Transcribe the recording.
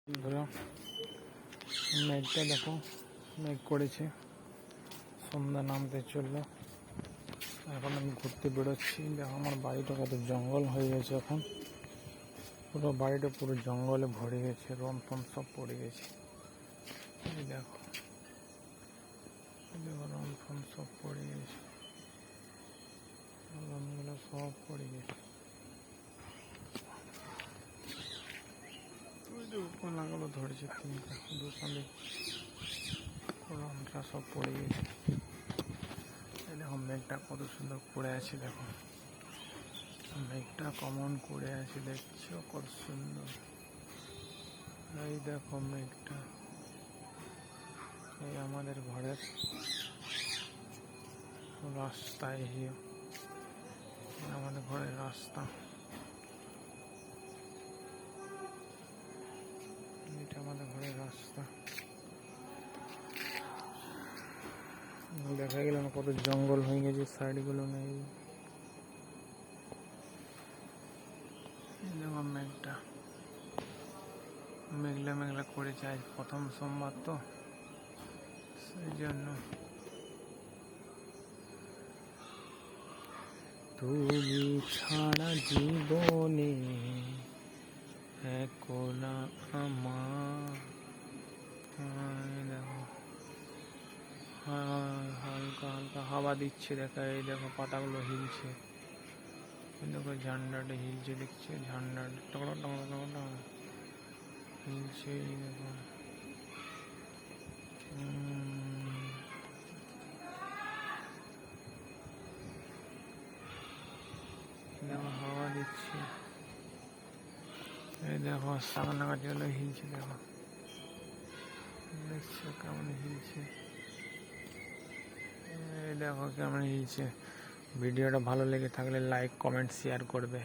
বন্ধুরা, মেঘটা দেখো, মেঘ করেছে, সন্ধ্যা নামতে চললো। এখন আমি ঘুরতে বেরোচ্ছি। দেখো আমার বাড়িটা কত জঙ্গল হয়ে গেছে। এখন পুরো বাড়িটা পুরো জঙ্গলে ভরে গেছে, রন ফন সব পড়ে গেছে। এই দেখো, রন ফন সব পড়ে গেছে, রনগুলো সব পড়ে গেছে। পালাগুলো ধরেছে তিনটা, দুসালে রনটা সব পড়ে গেছে। এই দেখো মেঘটা কত সুন্দর পড়ে আছে। দেখো মেঘটা কমন করে আছে, দেখছো কত সুন্দর। এই দেখো মেঘটা, এই আমাদের ঘরের রাস্তায়, আমাদের ঘরের রাস্তা, এটা আমাদের ঘরের রাস্তা। দেখা গেল না কত জঙ্গল হয়ে গেছে, সাইডগুলো নেই। দেখো মেঘটা মেঘলা মেঘলা করেছে, আজ প্রথম সোমবার তো সেই জন্য। তুমি ছাড়া জীবনে একো না আমার। দেখো হালকা হালকা হাওয়া দিচ্ছে, দেখা এই দেখো পাতাগুলো হিলছে, দেখো ঝান্ডাটা হিলছে, দেখছে ঝান্ডাটা টকলা টকলা টকলা হিলছে। দেখো দেখো হাওয়া দিচ্ছে, এই দেখো সামনে গাছগুলো হিলছে, দেখো দেখছো কেমন হিলছে, এই দেখো কেমন হিলছে। ভিডিওটা ভালো লেগে থাকলে লাইক কমেন্ট শেয়ার করবে।